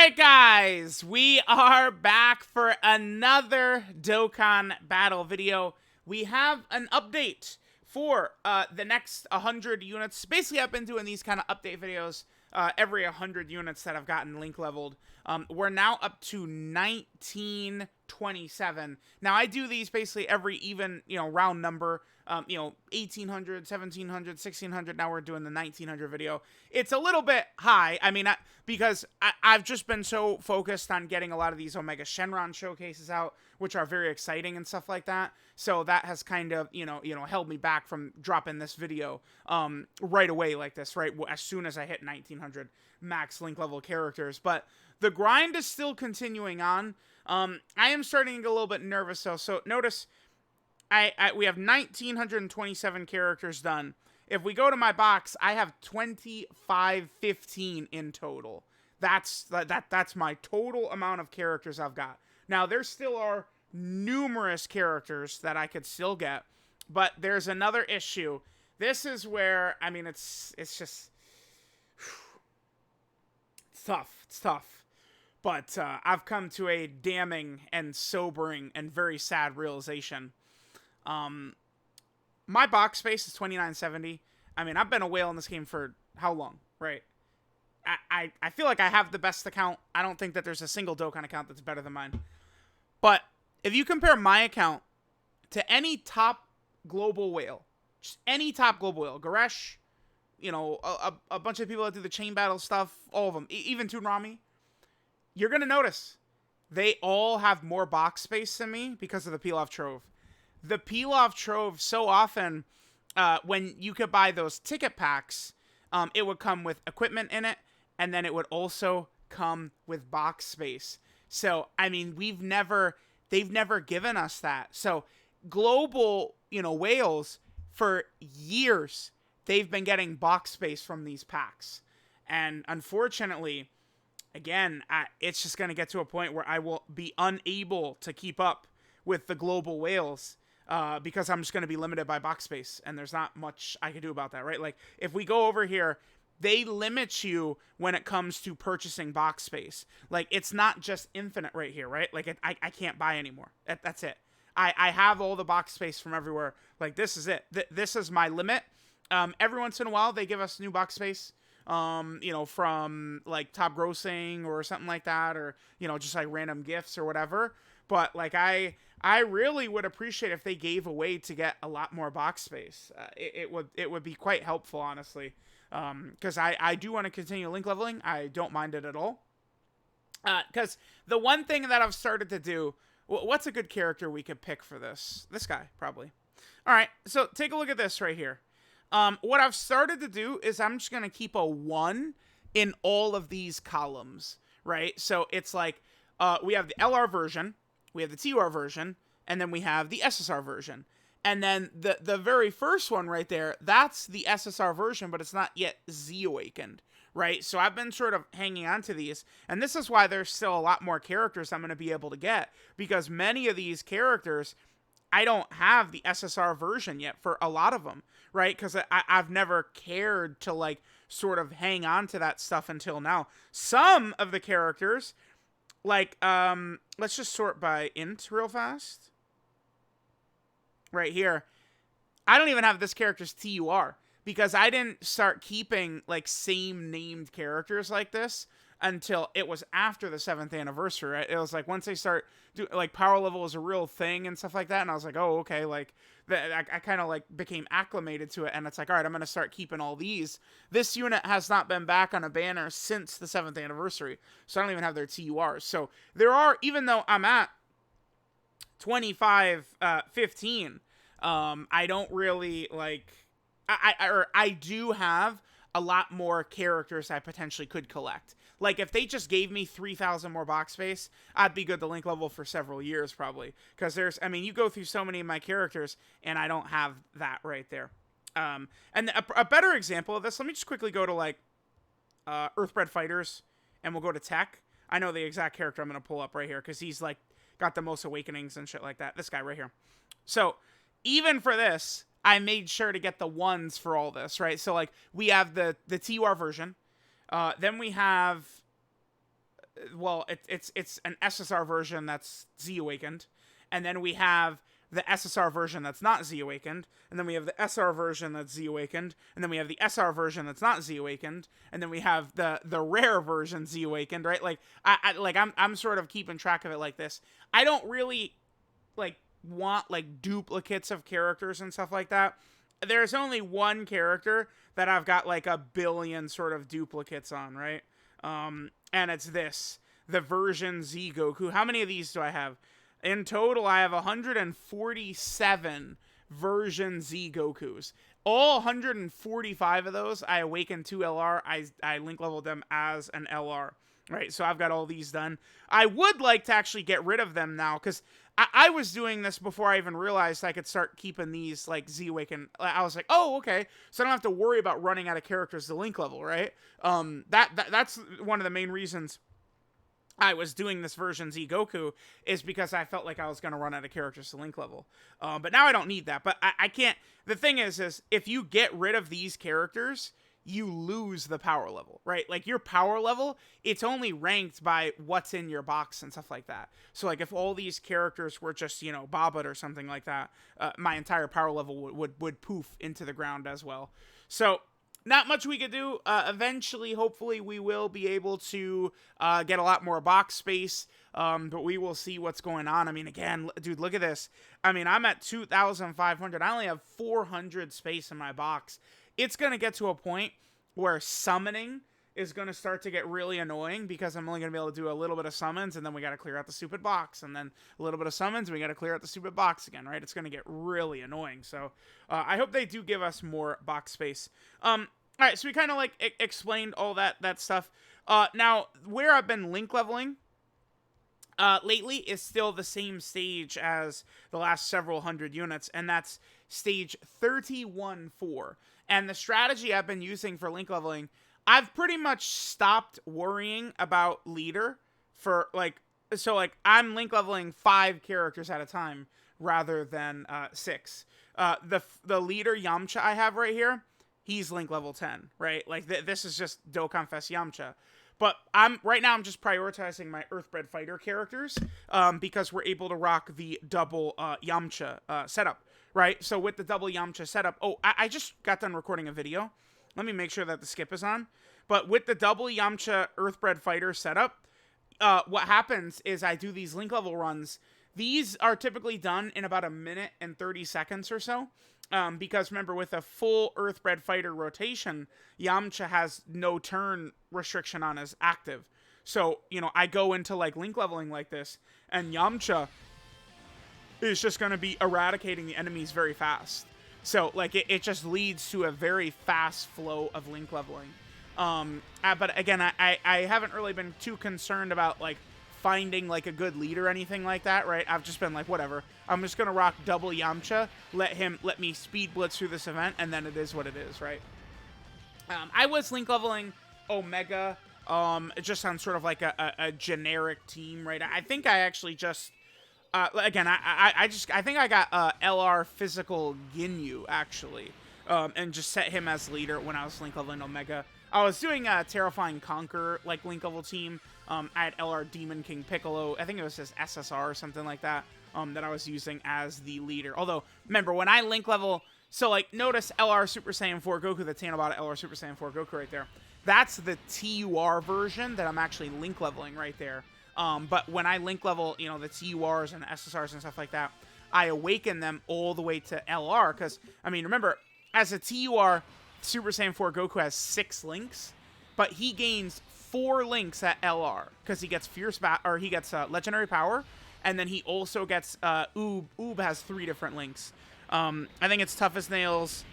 Alright guys, we are back for another Dokkan battle video. We have an update for the next 100 units. Basically, I've been doing these kind of update videos every 100 units that I've gotten link leveled. We're now up to 1927. Now, I do these basically every even, round number. 1800, 1700, 1600. Now we're doing the 1900 video. It's a little bit high. I mean, because I've just been so focused on getting a lot of these Omega Shenron showcases out, which are very exciting and stuff like that. So that has kind of, held me back from dropping this video right away like this, right? As soon as I hit 1900 max link level characters. But the grind is still continuing on. I am starting to get a little bit nervous though. So notice we have 1927 characters done. If we go to my box, I have 2515 in total. That's my total amount of characters I've got. Now there still are numerous characters that I could still get, but there's another issue. This is where, I mean, it's just it's tough. It's tough. But I've come to a damning and sobering and very sad realization. My box space is 2970. I mean, I've been a whale in this game for how long, right? I feel like I have the best account. I don't think that there's a single Dokkan account that's better than mine. But if you compare my account to any top global whale, just any top global whale, Goresh, a bunch of people that do the chain battle stuff, all of them, even Toonrami, you're going to notice they all have more box space than me because of the peel-off trove. The peel-off trove, so often, when you could buy those ticket packs, it would come with equipment in it, and then it would also come with box space. So, I mean, they've never given us that. So, global, whales, for years, they've been getting box space from these packs. And unfortunately, again, it's just going to get to a point where I will be unable to keep up with the global whales. Because I'm just going to be limited by box space, and there's not much I can do about that, right? Like, if we go over here, they limit you when it comes to purchasing box space. Like, it's not just infinite right here, right? Like, I can't buy anymore. That's it. I have all the box space from everywhere. Like, this is it. This is my limit. Every once in a while, they give us new box space, from, like, top grossing or something like that, or, just, like, random gifts or whatever. But, like, I really would appreciate if they gave a way to get a lot more box space. It would be quite helpful, honestly. Because I do want to continue link leveling. I don't mind it at all. Because the one thing that I've started to do... What's a good character we could pick for this? This guy, probably. Alright, so take a look at this right here. What I've started to do is I'm just going to keep a 1 in all of these columns. Right? So it's like... we have the LR version... We have the TR version, and then we have the SSR version. And then the very first one right there, that's the SSR version, but it's not yet Z-awakened, right? So I've been sort of hanging on to these, and this is why there's still a lot more characters I'm going to be able to get, because many of these characters, I don't have the SSR version yet for a lot of them, right? Because I've never cared to, like, sort of hang on to that stuff until now. Some of the characters... Like, let's just sort by int real fast. Right here. I don't even have this character's TUR. Because I didn't start keeping, like, same named characters like this until it was after the 7th anniversary, right? It was like, once they start doing, like, power level is a real thing and stuff like that. And I was like, oh, okay, like, I kind of, like, became acclimated to it. And it's like, all right, I'm going to start keeping all these. This unit has not been back on a banner since the 7th anniversary. So I don't even have their TURs. So there are, even though I'm at 2515, I don't really, like... I do have a lot more characters I potentially could collect. Like, if they just gave me 3,000 more box space, I'd be good to link level for several years, probably. Because you go through so many of my characters, and I don't have that right there. And a better example of this, let me just quickly go to, like, Earthbred Fighters, and we'll go to Tech. I know the exact character I'm going to pull up right here, because he's, like, got the most awakenings and shit like that. This guy right here. So, even for this... I made sure to get the 1s for all this, right? So, like, we have the TUR version. Then we have well, it's an SSR version that's Z awakened, and then we have the SSR version that's not Z awakened, and then we have the SR version that's Z awakened, and then we have the SR version that's not Z awakened, and then we have the rare version Z awakened, right? Like I'm sort of keeping track of it like this. I don't really like want like duplicates of characters and stuff like that. There's only one character that I've got like a billion sort of duplicates on, right? And it's the version Z Goku. How many of these do I have? In total, I have 147 version Z Gokus. All 145 of those, I awakened to LR. I link leveled them as an LR. Right, so I've got all these done. I would like to actually get rid of them now, because I was doing this before I even realized I could start keeping these, like, Z-Awaken. I was like, oh, okay, so I don't have to worry about running out of characters to link level, right? That's one of the main reasons I was doing this version Z Goku, is because I felt like I was going to run out of characters to link level. But now I don't need that. But I can't... The thing is if you get rid of these characters, you lose the power level, right? Like, your power level, it's only ranked by what's in your box and stuff like that. So, like, if all these characters were just, you know, Babut or something like that, my entire power level would poof into the ground as well. So... not much we could do. Eventually, hopefully, we will be able to get a lot more box space, but we will see what's going on. I mean, again, dude, look at this. I mean, I'm at 2,500. I only have 400 space in my box. It's going to get to a point where summoning is going to start to get really annoying, because I'm only going to be able to do a little bit of summons, and then we got to clear out the stupid box, and then a little bit of summons, and we got to clear out the stupid box again, right? It's going to get really annoying. So I hope they do give us more box space. All right, so we kind of like explained all that stuff. Now, where I've been link leveling lately is still the same stage as the last several hundred units, and that's stage 31-4. And the strategy I've been using for link leveling, I've pretty much stopped worrying about leader for, like, so, like, I'm link leveling 5 characters at a time rather than 6. The leader Yamcha I have right here, he's link level 10, right? Like, this is just Dokkan Fest Yamcha. But right now I'm just prioritizing my Earthbred Fighter characters, because we're able to rock the double Yamcha setup, right? So with the double Yamcha setup, I just got done recording a video. Let me make sure that the skip is on. But with the double Yamcha Earthbred Fighter setup, what happens is I do these link level runs. These are typically done in about 1 minute and 30 seconds or so. Because remember, with a full Earthbred Fighter rotation, Yamcha has no turn restriction on his active. So, you know, I go into, like, link leveling like this, and Yamcha is just going to be eradicating the enemies very fast. So, like, it just leads to a very fast flow of link leveling. But again, I haven't really been too concerned about, like, finding, like, a good lead or anything like that, right? I've just been like, whatever. I'm just gonna rock double Yamcha, let me speed blitz through this event, and then it is what it is, right? I was link leveling Omega, just on sort of like a generic team, right? I think I actually just... again, I think I got LR Physical Ginyu, actually, and just set him as leader when I was link leveling Omega. I was doing a Terrifying Conqueror, like, link level team. I had LR Demon King Piccolo. I think it was his SSR or something like that, that I was using as the leader. Although, remember, when I link level... So, like, notice LR Super Saiyan 4 Goku, the Tanobata LR Super Saiyan 4 Goku right there. That's the TUR version that I'm actually link leveling right there. But when I link level, you know, the TURs and SSRs and stuff like that, I awaken them all the way to LR. Because, I mean, remember, as a TUR, Super Saiyan 4 Goku has 6 links, but he gains 4 links at LR because he gets he gets Legendary Power, and then he also gets Oob. Oob has 3 different links. I think it's Tough as Nails,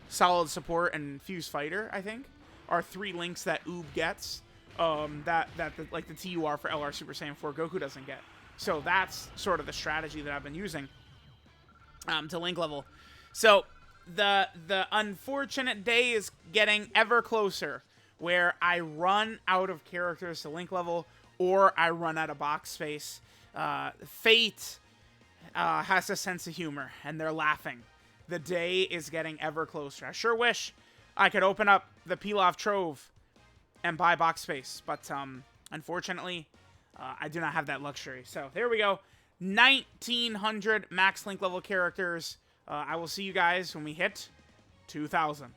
Solid Support, and Fuse Fighter, I think, are 3 links that Oob gets. That the TUR for LR Super Saiyan 4 Goku doesn't get. So that's sort of the strategy that I've been using to link level. So the unfortunate day is getting ever closer, where I run out of characters to link level, or I run out of box space. Fate has a sense of humor, and they're laughing. The day is getting ever closer. I sure wish I could open up the Pilaf Trove and buy box space, but unfortunately, I do not have that luxury. So there we go. 1,900 max link level characters. I will see you guys when we hit 2,000.